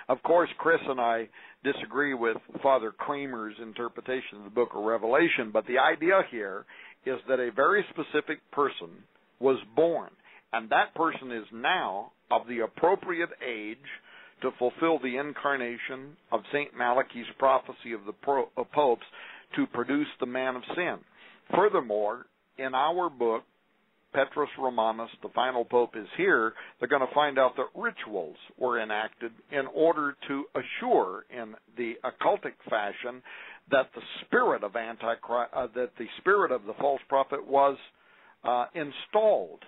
Of course, Chris and I disagree with Father Kramer's interpretation of the book of Revelation, but the idea here is that a very specific person was born, and that person is now of the appropriate age to fulfill the incarnation of St. Malachi's prophecy of the popes to produce the man of sin. Furthermore, in our book, Petrus Romanus, the final pope is here, they're going to find out that rituals were enacted in order to assure in the occultic fashion that the spirit of Antichrist, that the spirit of the false prophet was installed.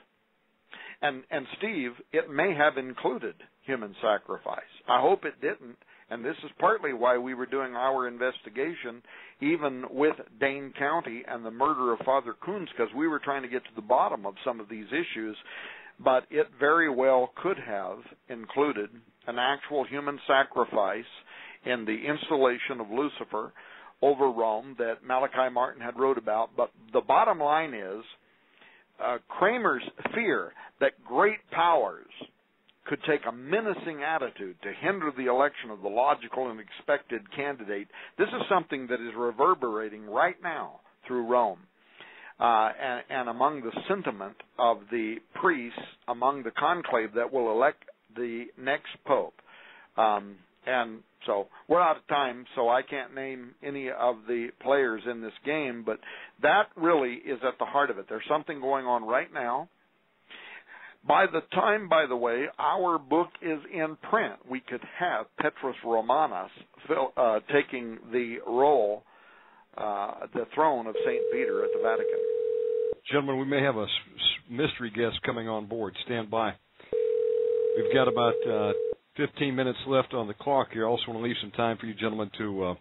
And Steve, it may have included human sacrifice. I hope it didn't, and this is partly why we were doing our investigation, even with Dane County and the murder of Father Coons, because we were trying to get to the bottom of some of these issues, but it very well could have included an actual human sacrifice in the installation of Lucifer over Rome that Malachi Martin had wrote about. But the bottom line is, Kramer's fear that great powers could take a menacing attitude to hinder the election of the logical and expected candidate. This is something that is reverberating right now through Rome and among the sentiment of the priests, among the conclave that will elect the next pope. And so we're out of time, so I can't name any of the players in this game, but that really is at the heart of it. There's something going on right now. By the time, by the way, our book is in print, we could have Petrus Romanus taking the role, the throne of St. Peter at the Vatican. Gentlemen, we may have a mystery guest coming on board. Stand by. We've got about 15 minutes left on the clock here. I also want to leave some time for you gentlemen to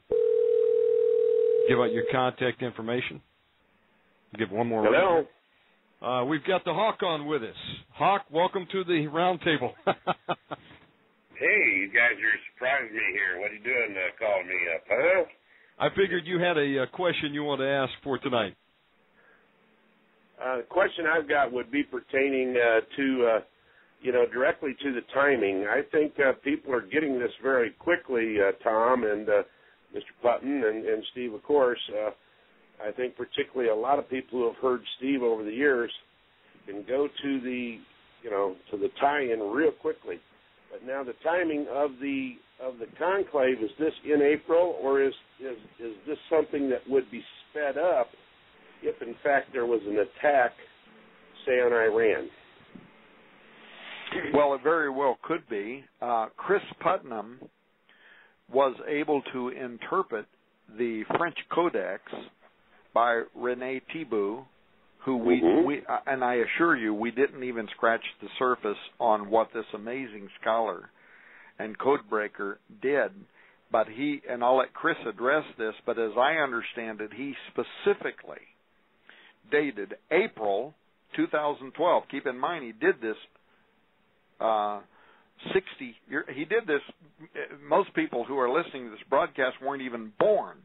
give out your contact information. Give one more. Hello. We've got the Hawk on with us. Hawk, welcome to the round table. Hey, you guys are surprising me here. What are you doing calling me up, huh? I figured you had a question you want to ask for tonight. The question I've got would be pertaining to directly to the timing. I think people are getting this very quickly, Tom and Mr. Putton and Steve, of course. I think particularly a lot of people who have heard Steve over the years can go to the tie-in real quickly. But now the timing of the conclave, is this in April, or is this something that would be sped up if in fact there was an attack, say, on Iran? Well, it very well could be. Chris Putnam was able to interpret the French Codex by René Thibault, who we and I assure you, we didn't even scratch the surface on what this amazing scholar and codebreaker did. But and I'll let Chris address this, but as I understand it, he specifically dated April 2012. Keep in mind, he did this 60 years. He did this. Most people who are listening to this broadcast weren't even born.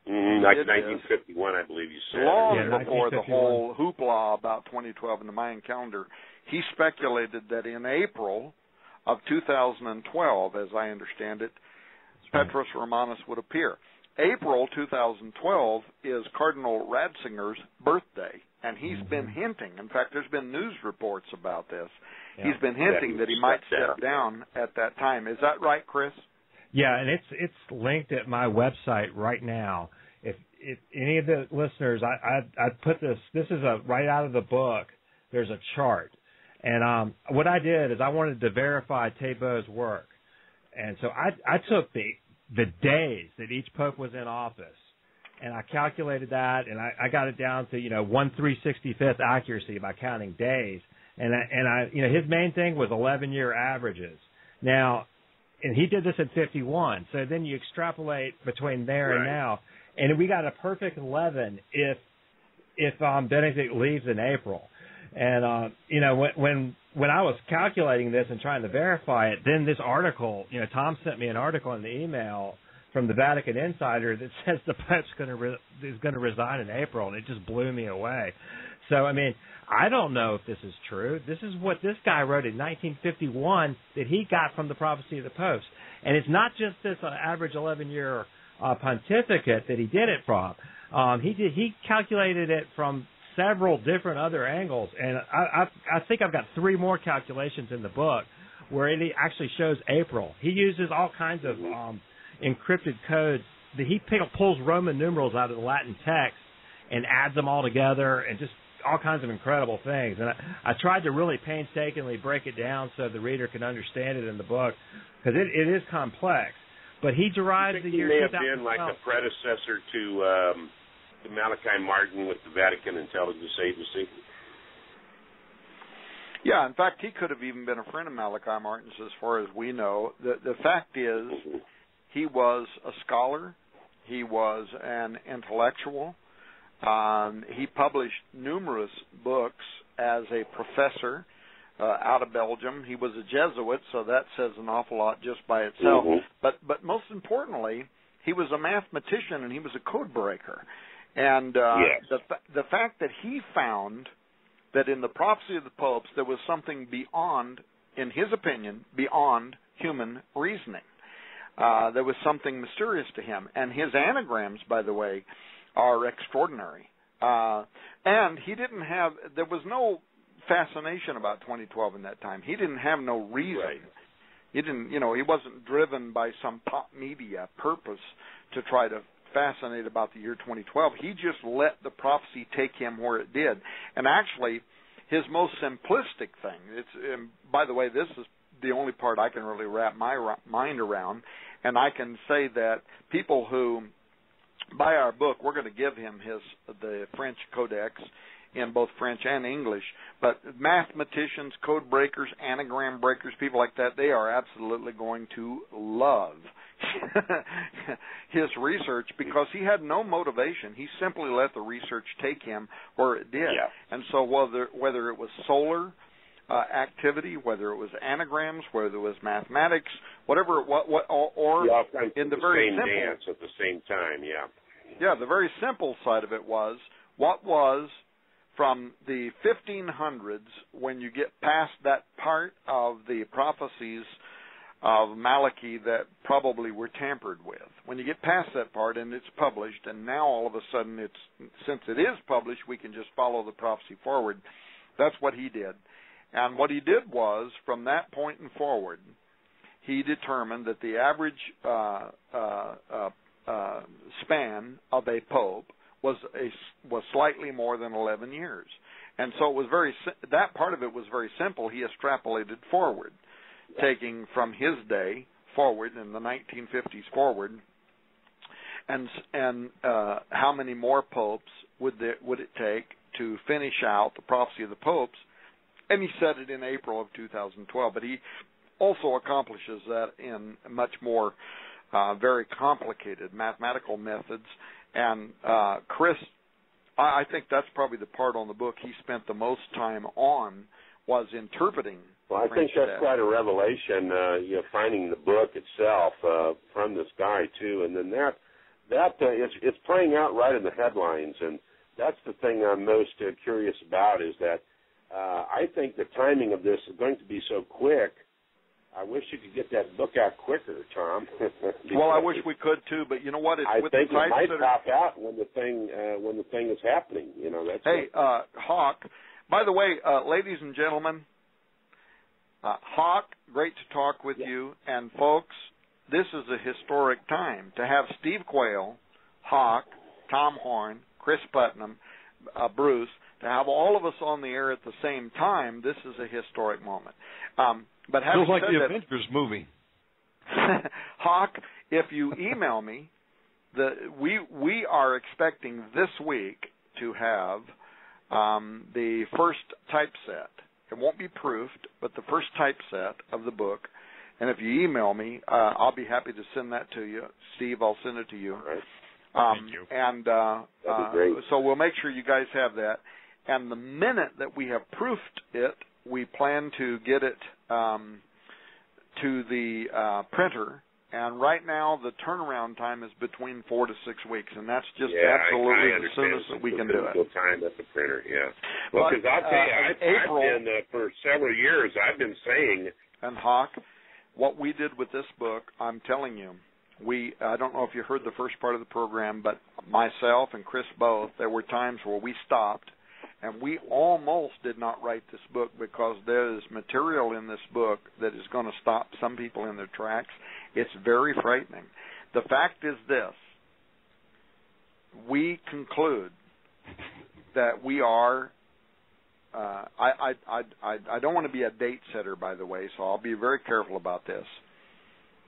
Like 1951, I believe you said. Long before the whole hoopla about 2012 in the Mayan calendar. He speculated that in April of 2012, as I understand it, Petrus Romanus would appear. April 2012 is Cardinal Ratzinger's birthday, and he's been hinting. In fact, there's been news reports about this. Yeah. He's been hinting that he might step down at that time. Is that right, Chris? Yeah, and it's linked at my website right now. If any of the listeners, I put this is right out of the book. There's a chart, and what I did is I wanted to verify Thibault's work, and so I took the days that each pope was in office, and I calculated that, and I got it down to 1/365th accuracy by counting days, and I his main thing was 11-year averages. Now. And he did this at 51. So then you extrapolate between there and now, and we got a perfect 11 if Benedict leaves in April. And when I was calculating this and trying to verify it, then this article, Tom sent me an article in the email from the Vatican Insider that says the Pope's is going to resign in April, and it just blew me away. So, I mean, I don't know if this is true. This is what this guy wrote in 1951 that he got from the Prophecy of the Popes. And it's not just this average 11-year pontificate that he did it from. He calculated it from several different other angles. And I think I've got 3 more calculations in the book where it actually shows April. He uses all kinds of encrypted codes. He pulls Roman numerals out of the Latin text and adds them all together and just all kinds of incredible things. And I tried to really painstakingly break it down so the reader can understand it in the book, because it is complex. But he derives the year 2012. He may have been like a predecessor to Malachi Martin with the Vatican Intelligence Agency. Yeah, in fact, he could have even been a friend of Malachi Martin's as far as we know. The fact is, he was a scholar. He was an intellectual. He published numerous books as a professor out of Belgium. He was a Jesuit, so that says an awful lot just by itself. But most importantly, he was a mathematician and he was a code breaker. And the fact that he found that in the Prophecy of the Popes there was something beyond, in his opinion, beyond human reasoning. There was something mysterious to him. And his anagrams, by the way, are extraordinary. And he didn't have, there was no fascination about 2012 in that time. He didn't have no reason. Right. He didn't, he wasn't driven by some pop media purpose to try to fascinate about the year 2012. He just let the prophecy take him where it did. And actually, his most simplistic thing, by the way, this is the only part I can really wrap my mind around, and I can say that people who buy our book, we're going to give him the French Codex in both French and English, but mathematicians, code breakers, anagram breakers, people like that, they are absolutely going to love his research, because he had no motivation. He simply let the research take him where it did. Yeah. And so whether it was solar activity, whether it was anagrams, whether it was mathematics, whatever it was, or in the very same simple dance at the same time, Yeah, the very simple side of it was, what was from the 1500s, when you get past that part of the prophecies of Malachi that probably were tampered with. When you get past that part and it's published, and now all of a sudden since it is published, we can just follow the prophecy forward. That's what he did. And what he did was, from that point and forward, he determined that the average span of a pope was slightly more than 11 years. And so it was that part of it was very simple. He extrapolated forward, taking from his day forward, in the 1950s forward, and how many more popes would it take to finish out the prophecy of the popes. And he said it in April of 2012. But he also accomplishes that in much more very complicated mathematical methods. And Chris, I think that's probably the part on the book he spent the most time on, was interpreting. Well, I think that's quite a revelation, finding the book itself from this guy, too. And then it's playing out right in the headlines. And that's the thing I'm most curious about, is that I think the timing of this is going to be so quick. I wish you could get that book out quicker, Tom. Well, I wish we could too, but you know what? I think it might pop out when the thing is happening. Hawk. By the way, ladies and gentlemen, Hawk, great to talk with you, and folks, this is a historic time to have Steve Quayle, Hawk, Tom Horn, Chris Putnam, Bruce. To have all of us on the air at the same time, this is a historic moment. But feels like the Avengers movie. Hawk, if you email me, we are expecting this week to have the first typeset. It won't be proofed, but the first typeset of the book. And if you email me, I'll be happy to send that to you. Steve, I'll send it to you. All right. Thank you. And that'd be great. So we'll make sure you guys have that. And the minute that we have proofed it, we plan to get it to the printer And right now, the turnaround time is between 4 to 6 weeks, and that's just absolutely the soonest that we can do it. Time at the printer, yeah. Well, because I'll tell you, I've been, for several years, I've been saying... And Hawk, what we did with this book, I'm telling you, I don't know if you heard the first part of the program, but myself and Chris both, there were times where we stopped, and we almost did not write this book because there is material in this book that is going to stop some people in their tracks. It's very frightening. The fact is this. We conclude that we are, I don't want to be a date setter, by the way, so I'll be very careful about this.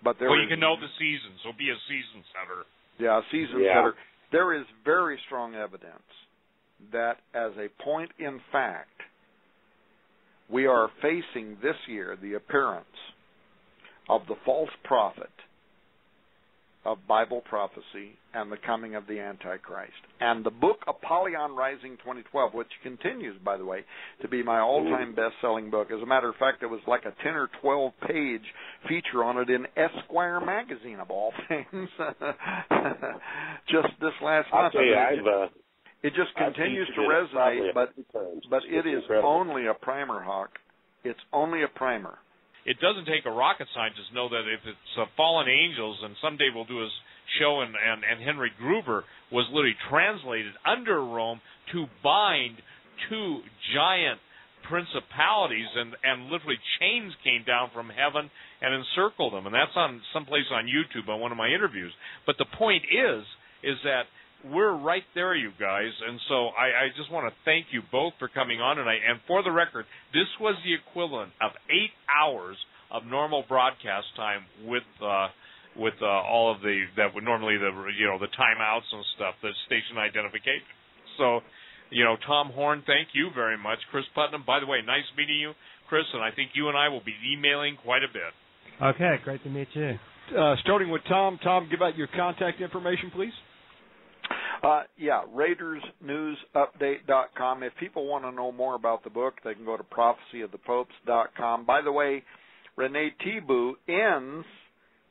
But you can know the season, so be a season setter. Yeah, a season setter. There is very strong evidence that as a point in fact, we are facing this year the appearance of the false prophet of Bible prophecy and the coming of the Antichrist. And the book Apollyon Rising 2012, which continues, by the way, to be my all-time best-selling book. As a matter of fact, it was like a 10 or 12-page feature on it in Esquire magazine, of all things, just this last month. It just continues to resonate, but it is only a primer, Hawk. It's only a primer. It doesn't take a rocket scientist to know that if it's fallen angels, and someday we'll do a show, and Henry Gruber was literally translated under Rome to bind two giant principalities, and literally chains came down from heaven and encircled them. And that's on someplace on YouTube on one of my interviews. But the point is that we're right there, you guys, and so I just want to thank you both for coming on tonight. And for the record, this was the equivalent of 8 hours of normal broadcast time with all of the that would normally the timeouts and stuff, the station identification. So, Tom Horn, thank you very much. Chris Putnam, by the way, nice meeting you, Chris, and I think you and I will be emailing quite a bit. Okay, great to meet you. Starting with Tom. Tom, give out your contact information, please. RaidersNewsUpdate.com. If people want to know more about the book, they can go to prophecyofthepopes.com. By the way, Rene Thibault ends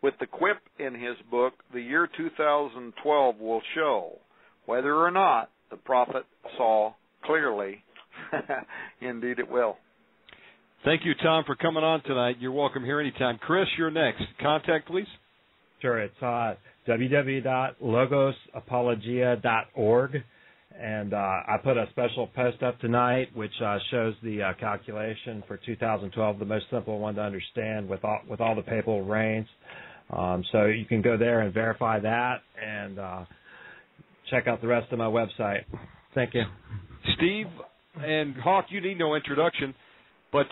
with the quip in his book, the year 2012 will show whether or not the prophet saw clearly. Indeed it will. Thank you, Tom, for coming on tonight. You're welcome here anytime. Chris, you're next. Contact, please. Sure, it's www.logosapologia.org, and I put a special post up tonight which shows the calculation for 2012, the most simple one to understand with all the papal reigns. So you can go there and verify that, and check out the rest of my website. Thank you. Steve and Hawk, you need no introduction, but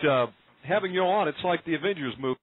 having you on, it's like the Avengers movie.